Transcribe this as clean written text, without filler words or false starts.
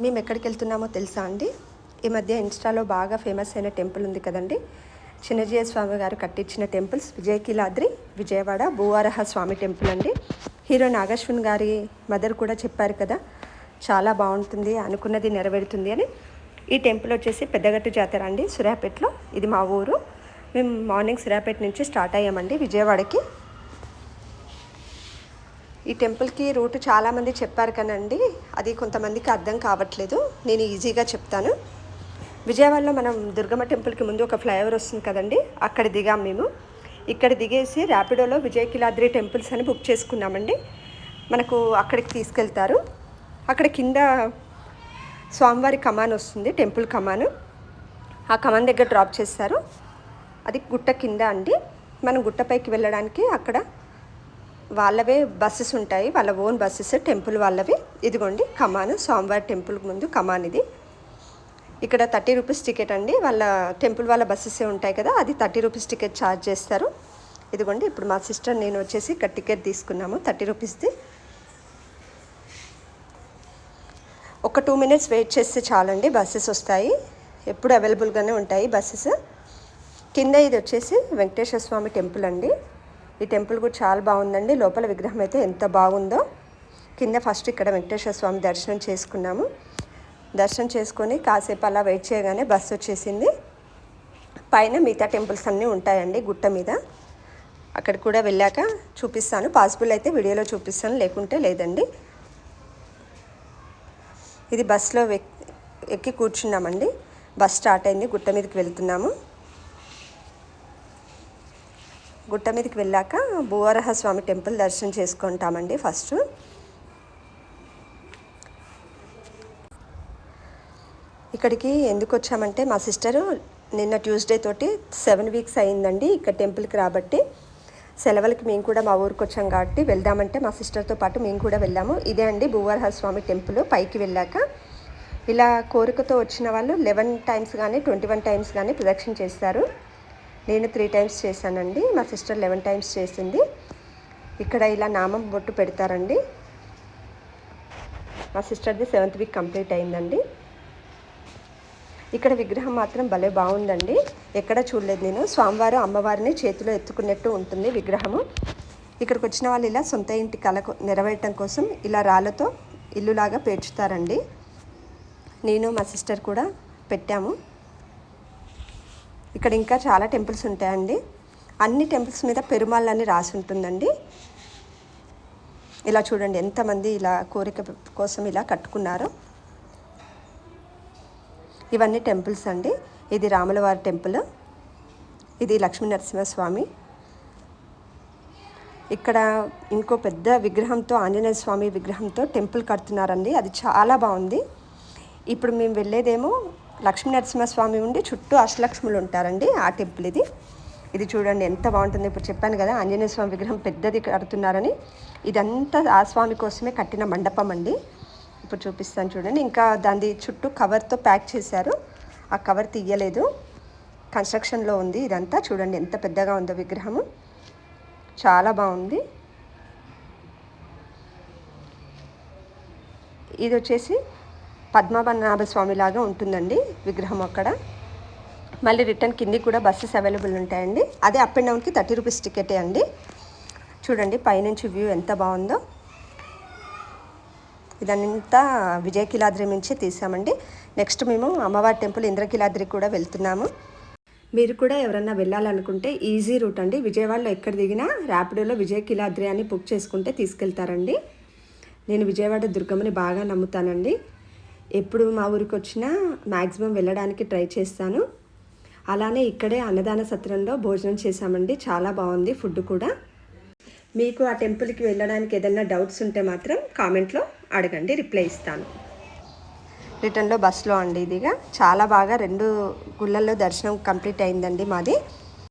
మేము ఎక్కడికి వెళ్తున్నామో తెలుసా అండి? ఈ మధ్య ఇన్స్టాలో బాగా ఫేమస్ అయిన టెంపుల్ ఉంది కదండి, చిన్నజీయ స్వామి గారు కట్టించిన టెంపుల్స్ విజయకిలాద్రి విజయవాడ భూవరాహ స్వామి టెంపుల్ అండి. హీరో నాగశ్విన్ గారి మదర్ కూడా చెప్పారు కదా, చాలా బాగుంటుంది, అనుకున్నది నెరవేరుతుంది అని. ఈ టెంపుల్ వచ్చేసి పెద్దగట్టు జాతర అండి, సూర్యాపేటలో. ఇది మా ఊరు. మేము మార్నింగ్ సూర్యాపేట నుంచి స్టార్ట్ అయ్యామండి విజయవాడకి. ఈ టెంపుల్కి రూట్ చాలామంది చెప్పారు కానండి, అది కొంతమందికి అర్థం కావట్లేదు. నేను ఈజీగా చెప్తాను. విజయవాడలో మనం దుర్గమ్మ టెంపుల్కి ముందు ఒక ఫ్లైఓవర్ వస్తుంది కదండి, అక్కడ దిగాం మేము. ఇక్కడ దిగేసి ర్యాపిడోలో విజయకిలాద్రి టెంపుల్స్ అని బుక్ చేసుకున్నామండి. మనకు అక్కడికి తీసుకెళ్తారు. అక్కడ కింద స్వామివారి కమాన్ వస్తుంది, టెంపుల్ కమాను. ఆ కమాన్ దగ్గర డ్రాప్ చేస్తారు. అది గుట్ట కింద అండి. మనం గుట్టపైకి వెళ్ళడానికి అక్కడ వాళ్ళవే బస్సెస్ ఉంటాయి, వాళ్ళ ఓన్ బస్సెస్, టెంపుల్ వాళ్ళవి. ఇదిగోండి కమాను, స్వామివారి టెంపుల్ ముందు కమాన్ ఇది. ఇక్కడ 30 రూపీస్ టికెట్ అండి. వాళ్ళ టెంపుల్ వాళ్ళ బస్సెసే ఉంటాయి కదా, అది 30 రూపీస్ టికెట్ ఛార్జ్ చేస్తారు. ఇదిగోండి ఇప్పుడు మా సిస్టర్ నేను వచ్చేసి ఇక్కడ టికెట్ తీసుకున్నాము 30 రూపీస్ది. ఒక 2 మినిట్స్ వెయిట్ చేస్తే చాలండి, బస్సెస్ వస్తాయి. ఎప్పుడు అవైలబుల్గానే ఉంటాయి బస్సెస్. కింద ఇది వచ్చేసి వెంకటేశ్వర స్వామి టెంపుల్ అండి. ఈ టెంపుల్ కూడా చాలా బాగుందండి. లోపల విగ్రహం అయితే ఎంత బాగుందో. కింద ఫస్ట్ ఇక్కడ వెంకటేశ్వర స్వామి దర్శనం చేసుకున్నాము. దర్శనం చేసుకొని కాసేపు అలా వెయిట్ చేయగానే బస్సు వచ్చేసింది. పైన మిగతా టెంపుల్స్ అన్నీ ఉంటాయండి గుట్ట మీద. అక్కడ కూడా వెళ్ళాక చూపిస్తాను, పాసిబుల్ అయితే వీడియోలో చూపిస్తాను, లేకుంటే లేదండి. ఇది బస్సులో ఎక్కి కూర్చున్నామండి. బస్ స్టార్ట్ అయింది, గుట్ట మీదకి వెళ్తున్నాము. గుట్ట మీదకి వెళ్ళాక భూవరాహ స్వామి టెంపుల్ దర్శనం చేసుకుంటామండి ఫస్ట్. ఇక్కడికి ఎందుకు వచ్చామంటే, మా సిస్టరు నిన్న ట్యూస్డే తోటి 7 వీక్స్ అయిందండి ఇక్కడ టెంపుల్కి రాబట్టి. సెలవులకి మేము కూడా మా ఊరికి వచ్చాం కాబట్టి వెళ్దామంటే మా సిస్టర్తో పాటు మేము కూడా వెళ్ళాము. ఇదే అండి భూవరాహ స్వామి టెంపుల్. పైకి వెళ్ళాక ఇలా కోరికతో వచ్చిన వాళ్ళు 11 టైమ్స్ కానీ 21 టైమ్స్ కానీ ప్రదక్షిణ చేస్తారు. నేను 3 టైమ్స్ చేశానండి, మా సిస్టర్ 11 టైమ్స్ చేసింది. ఇక్కడ ఇలా నామం బొట్టు పెడతారండి. మా సిస్టర్ది 7th వీక్ కంప్లీట్ అయిందండి. ఇక్కడ విగ్రహం మాత్రం భలే బాగుందండి, ఎక్కడ చూడలేదు నేను. స్వామివారు అమ్మవారిని చేతిలో ఎత్తుకున్నట్టు ఉంటుంది విగ్రహము. ఇక్కడికి వచ్చిన వాళ్ళు ఇలా సొంత ఇంటి కళ నెరవేరటం కోసం ఇలా రాళ్ళతో ఇల్లులాగా పేర్చుతారండి. నేను మా సిస్టర్ కూడా పెట్టాము. ఇక్కడ ఇంకా చాలా టెంపుల్స్ ఉంటాయండి. అన్ని టెంపుల్స్ మీద పెరుమాళ్ అని రాసి ఉంటుందండి. ఇలా చూడండి ఎంతమంది ఇలా కోరిక కోసం ఇలా కట్టుకున్నారు. ఇవన్నీ టెంపుల్స్ అండి. ఇది రాములవారి టెంపుల్, ఇది లక్ష్మీ నరసింహస్వామి. ఇక్కడ ఇంకో పెద్ద విగ్రహంతో, ఆంజనేయ స్వామి విగ్రహంతో టెంపుల్ కడుతున్నారండి. అది చాలా బాగుంది. ఇప్పుడు మేము వెళ్ళేదేమో లక్ష్మీ నరసింహస్వామి ఉండి చుట్టూ అష్టలక్ష్ములు ఉంటారండి, ఆ టెంపుల్ ఇది. ఇది చూడండి ఎంత బాగుంటుంది. ఇప్పుడు చెప్పాను కదా ఆంజనేయ స్వామి విగ్రహం పెద్దది కడుతున్నారని. ఇదంతా ఆ స్వామి కోసమే కట్టిన మండపం అండి. ఇప్పుడు చూపిస్తాను చూడండి. ఇంకా దాని చుట్టూ కవర్తో ప్యాక్ చేశారు, ఆ కవర్ తీయలేదు, కన్స్ట్రక్షన్లో ఉంది. ఇదంతా చూడండి ఎంత పెద్దగా ఉందో విగ్రహము, చాలా బాగుంది. ఇది వచ్చేసి పద్మనాభ స్వామి లాగా ఉంటుందండి విగ్రహం అక్కడ. మళ్ళీ రిటర్న్ కింది కూడా బస్సెస్ అవైలబుల్ ఉంటాయండి. అదే అప్ అండ్ డౌన్కి 30 రూపీస్ టికెటే అండి. చూడండి పైనుంచి వ్యూ ఎంత బాగుందో. ఇదంతా విజయకిలాద్రి నుంచి తీసామండి. నెక్స్ట్ మేము అమ్మవారి టెంపుల్ ఇంద్రకిలాద్రి కూడా వెళ్తున్నాము. మీరు కూడా ఎవరన్నా వెళ్ళాలనుకుంటే ఈజీ రూట్ అండి. విజయవాడలో ఎక్కడ దిగినా ర్యాపిడోలో విజయకిలాద్రి అని బుక్ చేసుకుంటే తీసుకెళ్తారండి. నేను విజయవాడ దుర్గమ్మని బాగా నమ్ముతానండి. ఎప్పుడు మా ఊరికి వచ్చినా మ్యాక్సిమం వెళ్ళడానికి ట్రై చేస్తాను. అలానే ఇక్కడే అన్నదాన సత్రంలో భోజనం చేశామండి, చాలా బాగుంది ఫుడ్ కూడా. మీకు ఆ టెంపుల్కి వెళ్ళడానికి ఏదైనా డౌట్స్ ఉంటే మాత్రం కామెంట్లో అడగండి, రిప్లై ఇస్తాను. రిటర్న్లో బస్సులో అండి ఇదిగా చాలా బాగా 2 గుళ్ళల్లో దర్శనం కంప్లీట్ అయిందండి మాది.